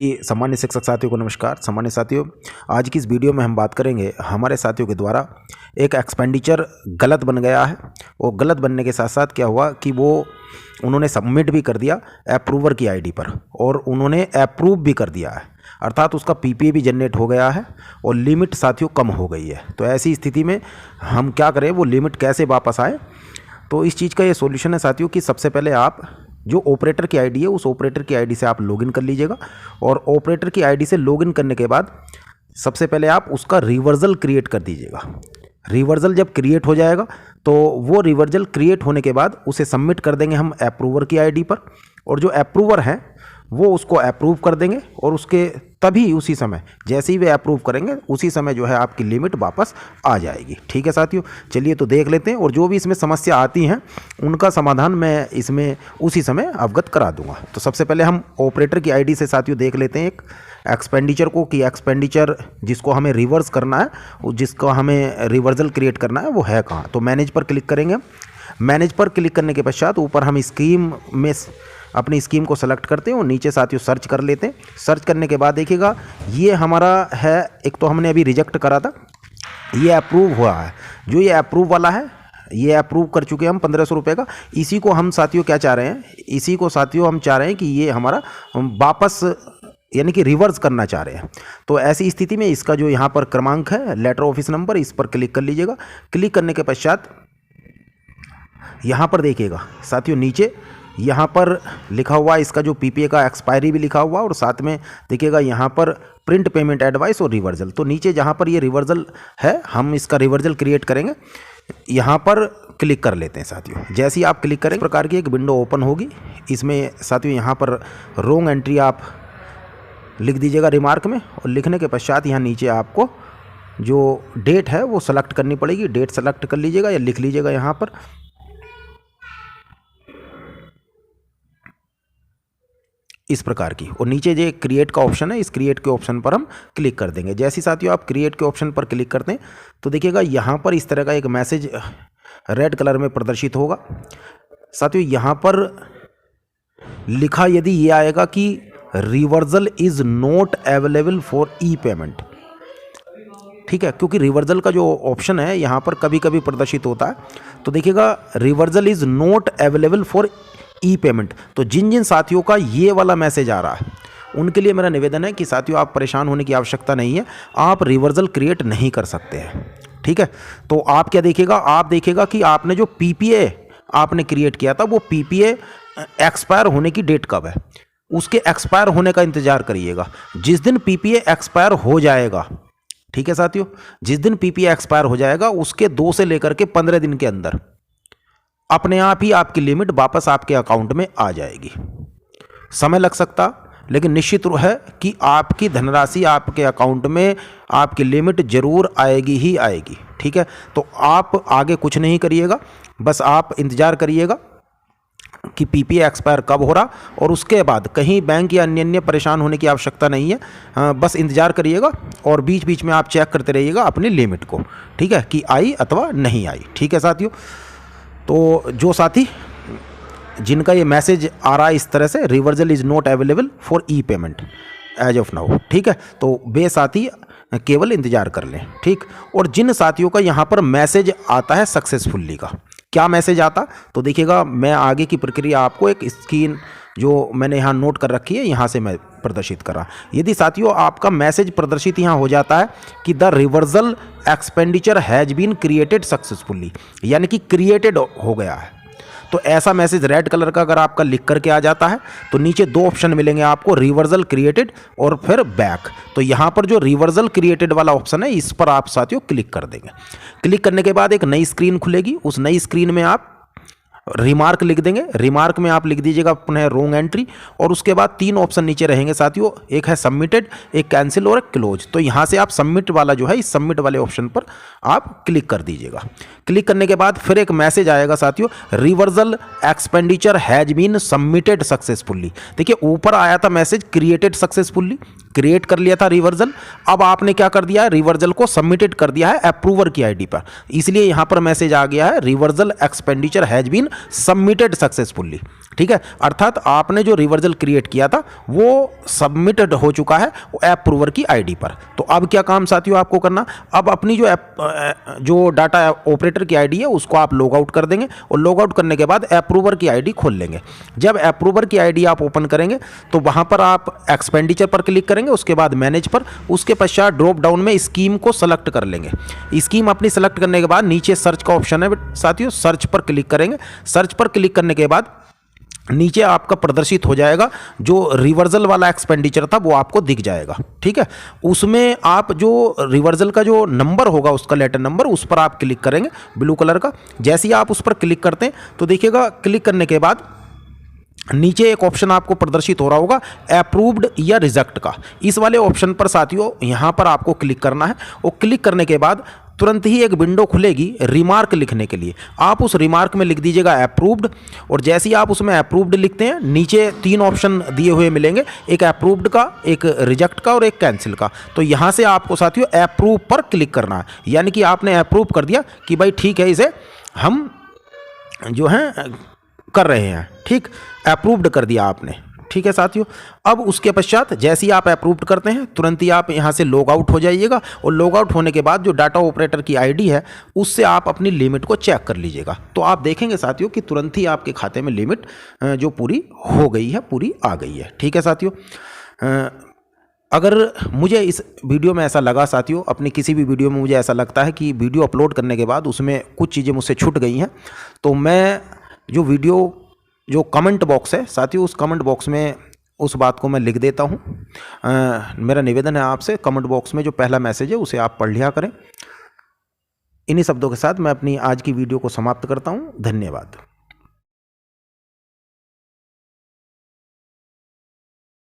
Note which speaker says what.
Speaker 1: सामान्य शिक्षक साथियों को नमस्कार। सामान्य साथियों, आज की इस वीडियो में हम बात करेंगे हमारे साथियों के द्वारा एक एक्सपेंडिचर गलत बन गया है। वो गलत बनने के साथ साथ क्या हुआ कि उन्होंने सबमिट भी कर दिया अप्रूवर की आईडी पर और उन्होंने अप्रूव भी कर दिया है, अर्थात उसका पीपीए भी जनरेट हो गया है और लिमिट साथियों कम हो गई है। तो ऐसी स्थिति में हम क्या करें, वो लिमिट कैसे वापस आए? तो इस चीज़ का ये सॉल्यूशन है साथियों कि सबसे पहले आप जो ऑपरेटर की आईडी है उस ऑपरेटर की आईडी से आप लॉगिन कर लीजिएगा और ऑपरेटर की आईडी से लॉगिन करने के बाद सबसे पहले आप उसका रिवर्सल क्रिएट कर दीजिएगा। रिवर्सल जब क्रिएट हो जाएगा तो वो रिवर्सल क्रिएट होने के बाद उसे सबमिट कर देंगे हम अप्रूवर की आईडी पर और जो अप्रूवर है वो उसको अप्रूव कर देंगे और उसके तभी उसी समय जैसे ही वे अप्रूव करेंगे उसी समय जो है आपकी लिमिट वापस आ जाएगी। ठीक है साथियों, चलिए तो देख लेते हैं और जो भी इसमें समस्या आती हैं उनका समाधान मैं इसमें उसी समय अवगत करा दूंगा। तो सबसे पहले हम ऑपरेटर की आईडी से साथियों देख लेते हैं एक एक्सपेंडिचर को कि एक्सपेंडिचर जिसको हमें रिवर्स करना है, जिसको हमें रिवर्सल क्रिएट करना है वो है कहाँ। तो मैनेज पर क्लिक करेंगे। मैनेज पर क्लिक करने के पश्चात ऊपर हम स्कीम में अपनी स्कीम को सेलेक्ट करते हैं और नीचे साथियों सर्च कर लेते हैं। सर्च करने के बाद देखिएगा ये हमारा है, एक तो हमने अभी रिजेक्ट करा था, ये अप्रूव हुआ है। जो ये अप्रूव वाला है ये अप्रूव कर चुके हैं हम 1500 रुपये का। इसी को हम साथियों क्या चाह रहे हैं, इसी को साथियों हम चाह रहे हैं कि ये हमारा वापस यानी कि रिवर्स करना चाह रहे हैं। तो ऐसी स्थिति में इसका जो यहाँ पर क्रमांक है, लेटर ऑफिस नंबर, इस पर क्लिक कर लीजिएगा। क्लिक करने के पश्चात यहाँ पर देखिएगा साथियों नीचे यहाँ पर लिखा हुआ इसका जो पीपीए का एक्सपायरी भी लिखा हुआ और साथ में देखिएगा यहाँ पर प्रिंट पेमेंट एडवाइस और रिवर्सल। तो नीचे जहाँ पर ये रिवर्सल है हम इसका रिवर्सल क्रिएट करेंगे, यहाँ पर क्लिक कर लेते हैं साथियों। जैसे ही आप क्लिक करें प्रकार की एक विंडो ओपन होगी। इसमें साथियों यहाँ पर रॉन्ग एंट्री आप लिख दीजिएगा रिमार्क में और लिखने के पश्चात यहाँ नीचे आपको जो डेट है वो सेलेक्ट करनी पड़ेगी। डेट सेलेक्ट कर लीजिएगा या लिख लीजिएगा यहाँ पर इस प्रकार की, और नीचे जो क्रिएट का ऑप्शन है इस क्रिएट के ऑप्शन पर हम क्लिक कर देंगे। जैसे साथियों आप क्रिएट के ऑप्शन पर क्लिक करते हैं तो देखिएगा यहाँ पर इस तरह का एक मैसेज रेड कलर में प्रदर्शित होगा। साथियों यहाँ पर लिखा यदि ये आएगा कि reversal is not available for e payment. ठीक है, क्योंकि रिवर्सल का जो ऑप्शन है यहाँ पर कभी कभी प्रदर्शित होता है। तो देखिएगा reversal is not available for e payment. तो जिन जिन साथियों का ये वाला मैसेज आ रहा है उनके लिए मेरा निवेदन है कि साथियों आप परेशान होने की आवश्यकता नहीं है, आप रिवर्सल क्रिएट नहीं कर सकते हैं। ठीक है, तो आप क्या देखिएगा, आप देखिएगा कि आपने जो पीपीए आपने क्रिएट किया था वो पीपीए एक्सपायर होने की डेट कब है, उसके एक्सपायर होने का इंतजार करिएगा। जिस दिन पीपीए एक्सपायर हो जाएगा, ठीक है साथियों, जिस दिन पीपीए एक्सपायर हो जाएगा उसके 2 से लेकर के 15 दिन के अंदर अपने आप ही आपकी लिमिट वापस आपके अकाउंट में आ जाएगी। समय लग सकता लेकिन निश्चित है कि आपकी धनराशि आपके अकाउंट में, आपकी लिमिट जरूर आएगी ही आएगी। ठीक है, तो आप आगे कुछ नहीं करिएगा, बस आप इंतज़ार करिएगा कि पीपीए एक्सपायर कब हो रहा और उसके बाद कहीं बैंक या अन्य परेशान होने की आवश्यकता नहीं है। बस इंतज़ार करिएगा और बीच बीच में आप चेक करते रहिएगा अपनी लिमिट को, ठीक है, कि आई अथवा नहीं आई। ठीक है साथियों, तो जो साथी जिनका ये मैसेज आ रहा है इस तरह से reversal is not available for e payment as of now, ठीक है, तो वे साथी केवल इंतजार कर लें। ठीक, और जिन साथियों का यहाँ पर मैसेज आता है सक्सेसफुली का, क्या मैसेज आता तो देखिएगा मैं आगे की प्रक्रिया आपको एक स्क्रीन जो मैंने यहाँ नोट कर रखी है यहाँ से मैं प्रदर्शित करा। यदि साथियों आपका मैसेज प्रदर्शित यहाँ हो जाता है कि the reversal expenditure has been created successfully, यानी कि क्रिएटेड हो गया है, तो ऐसा मैसेज रेड कलर का अगर आपका लिख करके आ जाता है तो नीचे 2 ऑप्शन मिलेंगे आपको, रिवर्सल क्रिएटेड और फिर बैक। तो यहाँ पर जो रिवर्सल क्रिएटेड वाला ऑप्शन है इस पर आप साथियों क्लिक कर देंगे। क्लिक करने के बाद एक नई स्क्रीन खुलेगी, उस नई स्क्रीन में आप रिमार्क लिख देंगे। रिमार्क में आप लिख दीजिएगा पुनः रॉन्ग एंट्री और उसके बाद 3 ऑप्शन नीचे रहेंगे साथियों, एक है सबमिटेड, एक कैंसिल और एक क्लोज। तो यहाँ से आप सबमिट वाला जो है इस सबमिट वाले ऑप्शन पर आप क्लिक कर दीजिएगा। क्लिक करने के बाद फिर एक मैसेज आएगा साथियों, reversal expenditure has been submitted successfully. देखिए ऊपर आया था मैसेज क्रिएटेड सक्सेसफुली, क्रिएट कर लिया था रिवर्सल, अब आपने क्या कर दिया है, रिवर्सल को सबमिटेड कर दिया है अप्रूवर की आईडी पर, इसलिए यहाँ पर मैसेज आ गया है reversal expenditure has been submitted successfully. ठीक है, अर्थात आपने जो रिवर्सल क्रिएट किया था वो सबमिटेड हो चुका है अप्रूवर की आईडी पर। तो अब क्या काम साथियों आपको करना, अब अपनी जो डाटा ऑपरेटर की आईडी है उसको आप लॉग आउट कर देंगे और लॉग आउट करने के बाद अप्रूवर की आईडी खोल लेंगे। जब अप्रूवर की आईडी आप ओपन करेंगे तो वहां पर आप एक्सपेंडिचर पर क्लिक करेंगे, उसके बाद मैनेज पर, उसके पश्चात ड्रॉप डाउन में स्कीम को सेलेक्ट कर लेंगे। स्कीम अपनी सेलेक्ट करने के बाद नीचे सर्च का ऑप्शन है साथियों, सर्च पर क्लिक करेंगे। सर्च पर क्लिक करने के बाद नीचे आपका प्रदर्शित हो जाएगा जो रिवर्सल वाला एक्सपेंडिचर था वो आपको दिख जाएगा। ठीक है, उसमें आप जो रिवर्सल का जो नंबर होगा उसका लेटर नंबर, उस पर आप क्लिक करेंगे ब्लू कलर का। जैसे ही आप उस पर क्लिक करते हैं तो देखिएगा क्लिक करने के बाद नीचे एक ऑप्शन आपको प्रदर्शित हो रहा होगा अप्रूव्ड या रिजेक्ट का। इस वाले ऑप्शन पर साथियों यहाँ पर आपको क्लिक करना है और क्लिक करने के बाद तुरंत ही एक विंडो खुलेगी रिमार्क लिखने के लिए। आप उस रिमार्क में लिख दीजिएगा अप्रूव्ड, और जैसे ही आप उसमें अप्रूव्ड लिखते हैं नीचे 3 ऑप्शन दिए हुए मिलेंगे, एक अप्रूव्ड का, एक रिजेक्ट का और एक कैंसिल का। तो यहाँ से आपको साथियों अप्रूव पर क्लिक करना है, यानी कि आपने अप्रूव कर दिया कि भाई ठीक है इसे हम जो हैं कर रहे हैं। ठीक, अप्रूव्ड कर दिया आपने। ठीक है साथियों, अब उसके पश्चात जैसे ही आप अप्रूव्ड करते हैं तुरंत ही आप यहाँ से लॉग आउट हो जाइएगा और लॉग आउट होने के बाद जो डाटा ऑपरेटर की आईडी है उससे आप अपनी लिमिट को चेक कर लीजिएगा। तो आप देखेंगे साथियों कि तुरंत ही आपके खाते में लिमिट जो पूरी हो गई है, पूरी आ गई है। ठीक है साथियों, अगर मुझे इस वीडियो में ऐसा लगा साथियों, अपनी किसी भी वीडियो में मुझे ऐसा लगता है कि वीडियो अपलोड करने के बाद उसमें कुछ चीज़ें मुझसे छूट गई हैं, तो मैं जो कमेंट बॉक्स है साथियों, उस कमेंट बॉक्स में उस बात को मैं लिख देता हूँ। मेरा निवेदन है आपसे, कमेंट बॉक्स में जो पहला मैसेज है उसे आप पढ़ लिया करें। इन्हीं शब्दों के साथ मैं अपनी आज की वीडियो को समाप्त करता हूँ। धन्यवाद।